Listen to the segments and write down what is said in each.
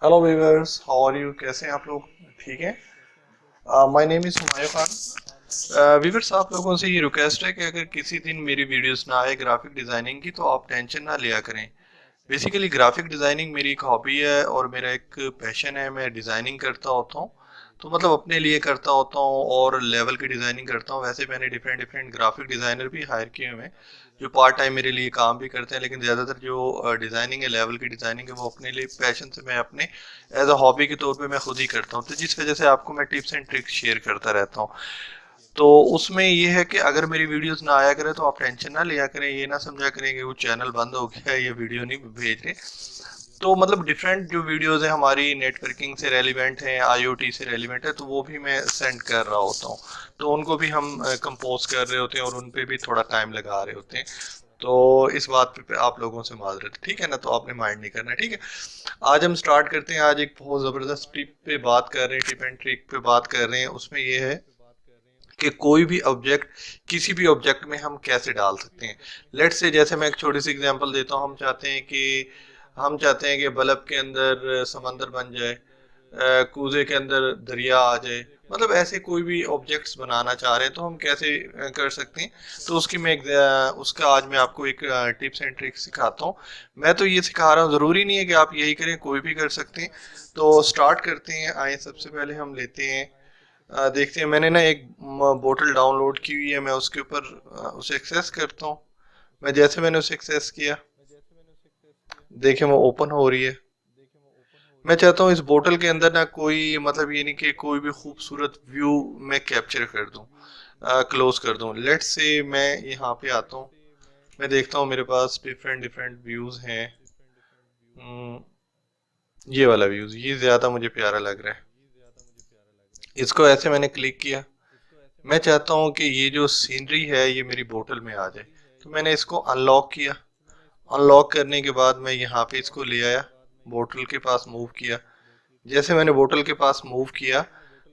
Hello viewers, how are you? कैसे हैं आप लोग? ठीक हैं। My name is Humayun Khan. Viewers, आप लोगों से ये रिक्वेस्ट है कि अगर किसी दिन मेरी वीडियोस ना आए ग्राफिक डिज़ाइनिंग की, तो आप टेंशन ना लिया करें। बेसिकली ग्राफिक डिज़ाइनिंग मेरी एक हॉबी है और मेरा एक पैशन है। मैं डिज़ाइनिंग करता होता हूँ, तो मतलब अपने लिए करता होता हूँ और लेवल की डिज़ाइनिंग करता हूँ। वैसे मैंने डिफरेंट डिफरेंट ग्राफिक डिज़ाइनर भी हायर किए हुए हैं जो पार्ट टाइम मेरे लिए काम भी करते हैं, लेकिन ज़्यादातर जो डिज़ाइनिंग है, लेवल की डिज़ाइनिंग है, वो अपने लिए पैशन से मैं अपने एज अ हॉबी के तौर पे मैं खुद ही करता हूँ। तो जिस वजह से आपको मैं टिप्स एंड ट्रिक्स शेयर करता रहता हूँ। तो उसमें ये है कि अगर मेरी वीडियोस ना आया करे तो आप टेंशन ना लिया करें, ये ना समझा करें कि वो चैनल बंद हो गया है, ये वीडियो नहीं भेज रहे। तो मतलब डिफरेंट जो वीडियोस है हमारी नेटवर्किंग से रेलिवेंट हैं, आईओटी से रेलिवेंट है, तो वो भी मैं सेंड कर रहा होता हूँ। तो उनको भी हम कंपोज कर रहे होते हैं और उन पे भी थोड़ा टाइम लगा रहे होते हैं। तो इस बात पे आप लोगों से माजरत, ठीक है ना? तो आपने माइंड नहीं करना, ठीक है। आज हम स्टार्ट करते हैं। आज एक बहुत ज़बरदस्त टिप पे बात कर रहे हैं, टिप एंड ट्रिक पे बात कर रहे हैं। उसमें ये है कि कोई भी ऑब्जेक्ट किसी भी ऑब्जेक्ट में हम कैसे डाल सकते हैं। लेट्स से, जैसे मैं एक छोटी सी एग्जांपल देता हूँ। हम चाहते हैं कि बल्ब के अंदर समंदर बन जाए, कूजे के अंदर दरिया आ जाए। मतलब ऐसे कोई भी ऑब्जेक्ट्स बनाना चाह रहे हैं तो हम कैसे कर सकते हैं। तो उसका आज मैं आपको एक टिप्स एंड ट्रिक्स सिखाता हूँ। मैं तो ये सिखा रहा हूँ, ज़रूरी नहीं है कि आप यही करें, कोई भी कर सकते हैं। तो स्टार्ट करते हैं। आइए, सबसे पहले हम लेते हैं, देखते हैं। मैंने ना एक बोतल डाउनलोड की हुई है, मैं उसके ऊपर उसे एक्सेस करता हूँ। मैंने उसे एक्सेस किया, देखिए वो ओपन हो रही है। मैं चाहता हूँ इस बोतल के अंदर ना कोई, मतलब ये नहीं कि कोई भी खूबसूरत व्यू मैं कैप्चर कर दूँ, क्लोज कर दूँ। लेट्स से मैं यहाँ पे आता हूँ, मैं देखता हूँ मेरे पास डिफरेंट डिफरेंट व्यूज हैं। हम्म, ये वाला व्यूज, ये ज्यादा मुझे प्यारा लग रहा है। इसको ऐसे मैंने क्लिक किया। मैं चाहता हूँ कि ये जो सीनरी है ये मेरी बोतल में आ जाए, तो मैंने इसको अनलॉक किया। अनलॉक करने के बाद मैं यहाँ पे इसको ले आया, बोतल के पास मूव किया। जैसे मैंने बोतल के पास मूव किया,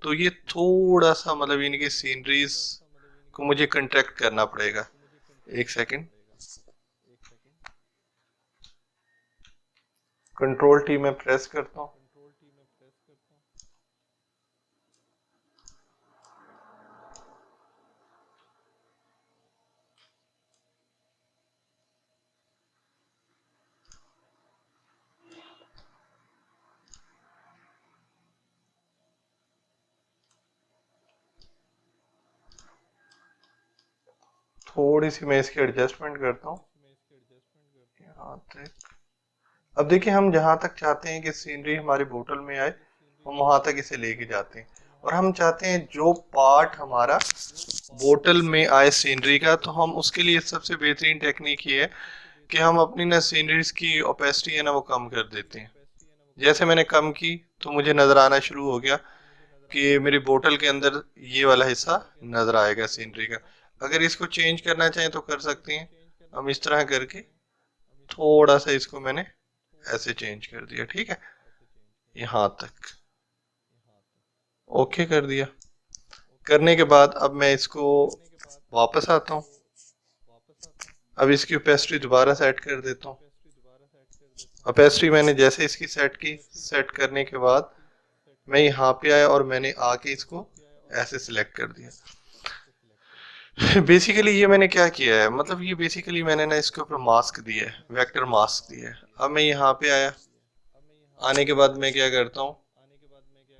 तो ये थोड़ा सा, मतलब इनकी सीनरीज को मुझे कंट्रैक्ट करना पड़ेगा। एक सेकंड, कंट्रोल टी में प्रेस करता हूँ। थोड़ी सी मैं इसकी एडजस्टमेंट करता हूँ यहाँ तक। अब देखिए, हम जहाँ तक चाहते हैं कि सीनरी हमारी बोतल में आए, हम वहां तक इसे लेके जाते हैं। और हम चाहते हैं जो पार्ट हमारा बोतल में आए सीनरी का, तो हम उसके लिए सबसे बेहतरीन टेक्निक ये है कि हम अपनी ना सीनरीज की ओपेसिटी है ना, वो कम कर देते हैं। जैसे मैंने कम की, तो मुझे नजर आना शुरू हो गया कि मेरी बोतल के अंदर ये वाला हिस्सा नजर आएगा सीनरी का। अगर इसको चेंज करना चाहें तो कर सकते हैं। हम इस तरह करके थोड़ा सा इसको मैंने ऐसे चेंज कर दिया, ठीक है, यहाँ तक ओके कर दिया। करने के बाद अब मैं इसको वापस आता हूँ। अब इसकी ओपेसिटी दोबारा सेट कर देता हूँ। ओपेसिटी मैंने जैसे इसकी सेट की, सेट करने के बाद मैं यहाँ पे आया और मैंने आके इसको ऐसे सिलेक्ट कर दिया। बेसिकली ये मैंने क्या किया है, मतलब ये बेसिकली मैंने ना इसके ऊपर मास्क दिया है, वेक्टर मास्क दिया है। अब मैं यहाँ पे आया, आने के बाद मैं क्या करता हूँ,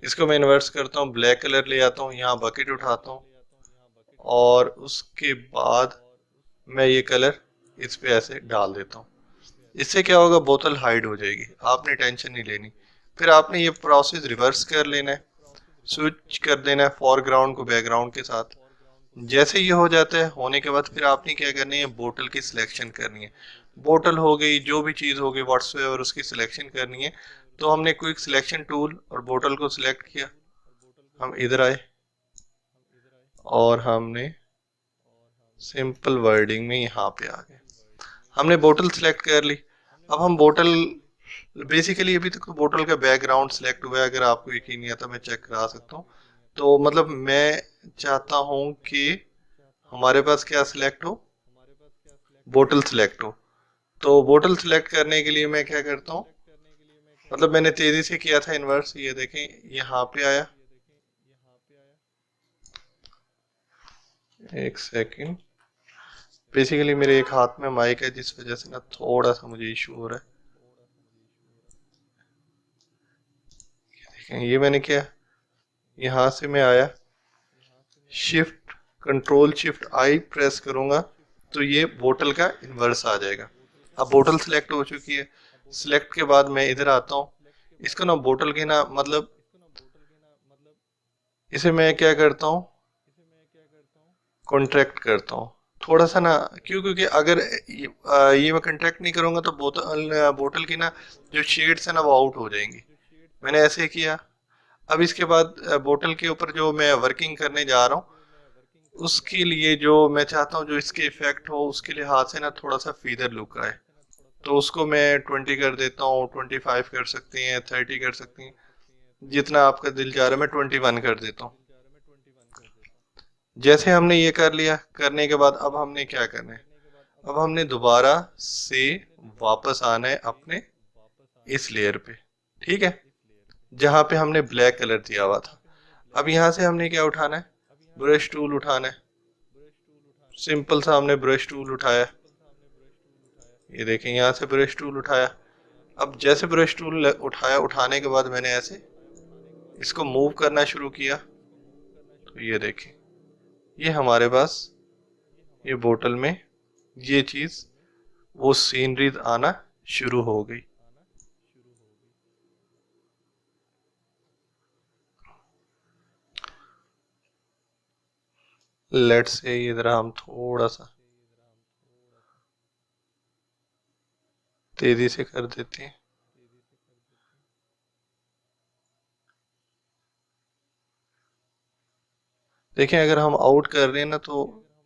इसको मैं इन्वर्स करता हूँ, ब्लैक कलर ले आता हूँ, यहाँ बकेट उठाता हूँ और उसके बाद मैं ये कलर इस पे ऐसे डाल देता हूँ। इससे क्या होगा, बोतल हाइड हो जाएगी, आपने टेंशन नहीं लेनी। फिर आपने ये प्रोसेस रिवर्स कर लेना है, स्विच कर देना है फोरग्राउंड को बैकग्राउंड के साथ। जैसे ये हो जाता है, होने के बाद फिर आपने क्या करनी है, बोतल की सिलेक्शन करनी है। बोतल हो गई, जो भी चीज़ हो गई व्हाट्सएवर, उसकी सिलेक्शन करनी है। तो हमने क्विक सिलेक्शन टूल और बोतल को सिलेक्ट किया, हम इधर आए और हमने सिंपल वर्डिंग में यहाँ पे आ गए। हमने बोतल सिलेक्ट कर ली। अब हम बोतल, बेसिकली अभी तक तो बोतल का बैकग्राउंड सिलेक्ट हुआ है। अगर आपको यकीन नहीं आता, मैं चेक करा सकता हूँ। तो मतलब मैं चाहता हूँ कि हमारे पास क्या सिलेक्ट हो, बोतल सिलेक्ट हो। तो बोतल सिलेक्ट करने के लिए मैं क्या करता हूँ, मतलब मैंने तेजी से किया था इन्वर्स, ये देखें यहाँ पे आया, एक सेकंड, बेसिकली मेरे एक हाथ में माइक है जिस वजह से ना थोड़ा सा मुझे इशू हो रहा है। देखें ये मैंने किया, यहाँ से मैं आया, शिफ्ट कंट्रोल शिफ्ट आई प्रेस करूंगा तो ये बोतल का इन्वर्स आ जाएगा। अब बोतल सिलेक्ट हो चुकी है। सिलेक्ट के बाद मैं इधर आता हूँ, इसको ना बोतल के ना मतलब इसे मैं क्या करता हूँ, कॉन्ट्रैक्ट करता हूँ थोड़ा सा ना, क्यों, क्योंकि अगर ये मैं कॉन्ट्रैक्ट नहीं करूंगा तो बोतल की ना जो शेड्स है ना वो आउट हो जाएंगी। मैंने ऐसे किया। अब इसके बाद बोतल के ऊपर जो मैं वर्किंग करने जा रहा हूँ उसके लिए जो मैं चाहता हूँ जो इसके इफेक्ट हो उसके लिए हाथ से ना थोड़ा सा फीदर लुक आए, तो उसको मैं 20 कर देता हूँ, 25 कर सकती हैं, 30 कर सकती हैं, जितना आपका दिल चाह रहा है। मैं 21 कर देता हूँ। जैसे हमने ये कर लिया, करने के बाद अब हमने क्या करना है, अब हमने दोबारा से वापस आना है अपने इस लेयर पे, ठीक है, जहाँ पे हमने ब्लैक कलर दिया हुआ था। अब यहाँ से हमने क्या उठाना है, ब्रश टूल उठाना है। सिंपल सा हमने ब्रश टूल उठाया, ये देखें यहाँ से ब्रश टूल उठाया। अब जैसे ब्रश टूल उठाया, उठाने के बाद मैंने ऐसे इसको मूव करना शुरू किया, तो ये देखें ये हमारे पास ये बोतल में ये चीज वो सीनरी आना शुरू हो गई। लेट्स से इधर हम थोड़ा सा तेजी से कर देते हैं। देखें अगर हम आउट कर रहे हैं ना तो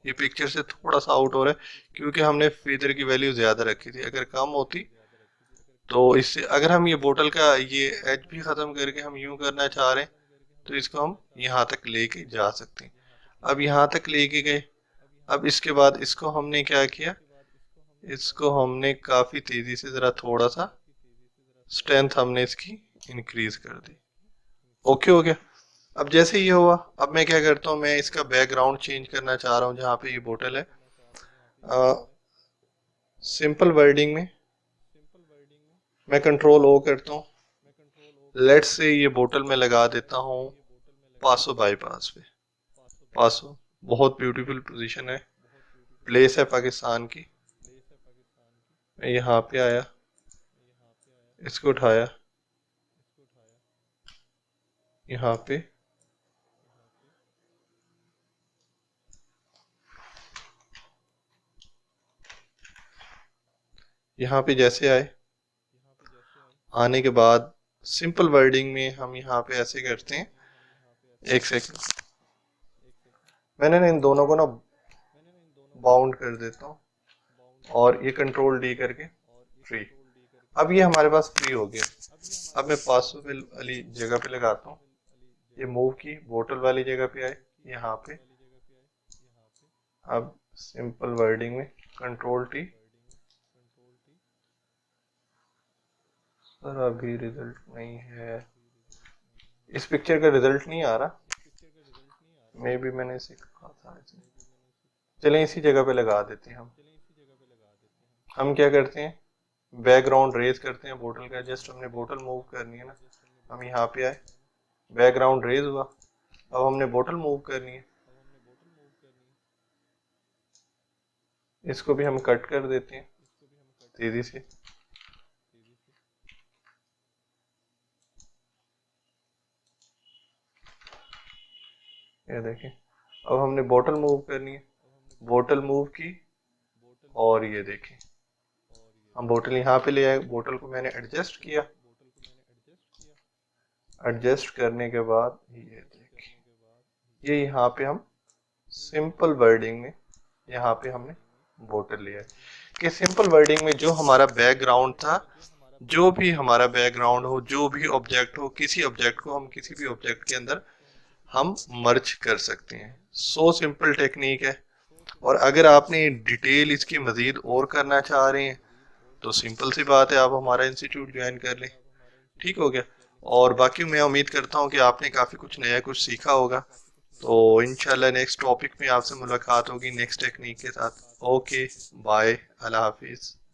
ये पिक्चर से थोड़ा सा आउट हो रहा है क्योंकि हमने फीदर की वैल्यू ज्यादा रखी थी। अगर कम होती तो इससे, अगर हम ये बोतल का ये एज भी खत्म करके हम यूं करना चाह रहे हैं तो इसको हम यहाँ तक लेके जा सकते हैं। अब यहाँ तक लेके गए। अब इसके बाद इसको हमने क्या किया, इसको हमने काफी तेजी से जरा थोड़ा सा स्ट्रेंथ हमने इसकी इंक्रीज कर दी। ओके हो गया। अब जैसे ये हुआ, अब मैं क्या करता हूँ, मैं इसका बैकग्राउंड चेंज करना चाह रहा हूँ जहाँ पे ये बोतल है। सिंपल वर्डिंग में मैं कंट्रोल ओ करता हूँ। लेट्स से ये बोतल में लगा देता हूँ पासो बाईपास पे। पासो बहुत ब्यूटीफुल पोजीशन है, प्लेस है पाकिस्तान की। मैं यहाँ पे आया, इसको उठाया, यहाँ पे यहाँ पे जैसे आए, आने के बाद सिंपल वर्डिंग में हम यहाँ पे ऐसे करते हैं। एक सेकंड, मैंने ना इन दोनों को ना बाउंड कर देता हूँ और ये कंट्रोल डी करके फ्री। अब ये हमारे पास फ्री हो गया। अब मैं पासो वाली जगह पे लगाता हूँ, ये मूव की बोतल वाली जगह पे आए, यहाँ पे। अब सिंपल वर्डिंग में कंट्रोल टी। सर अभी रिजल्ट नहीं है, इस पिक्चर का रिजल्ट नहीं आ रहा। मे बी मैंने इसे कहा था, चलें इसी जगह पे लगा देते हैं। हम क्या करते हैं, बैकग्राउंड रेज करते हैं बोतल का। जस्ट हमने बोतल मूव करनी है ना, हम यहाँ पे आए, बैकग्राउंड रेज हुआ। अब हमने बोतल मूव करनी है, इसको भी हम कट कर देते हैं तेजी से। ये देखें, अब हमने बोतल मूव करनी है, बोतल मूव की, और ये देखें हम बोतल यहाँ पे ले आए। बोतल को मैंने एडजस्ट किया, एडजस्ट करने के बाद ये देखें, ये यहाँ पे हम सिंपल वर्डिंग में यहाँ पे हमने बोतल लिया है कि सिंपल वर्डिंग में जो हमारा बैकग्राउंड था, जो भी हमारा बैकग्राउंड हो, जो भी ऑब्जेक्ट हो, किसी ऑब्जेक्ट को हम किसी भी ऑब्जेक्ट के अंदर हम मर्ज कर सकते हैं। सो सिंपल टेक्निक है। और अगर आपने डिटेल इसकी मजीद और करना चाह रहे हैं तो सिंपल सी बात है, आप हमारा इंस्टीट्यूट ज्वाइन कर लें। ठीक हो गया। और बाकी मैं उम्मीद करता हूँ कि आपने काफ़ी कुछ नया कुछ सीखा होगा। तो इंशाल्लाह नेक्स्ट टॉपिक में आपसे मुलाकात होगी नेक्स्ट टेक्निक के साथ। ओके, बाय, अल्लाह हाफिज़।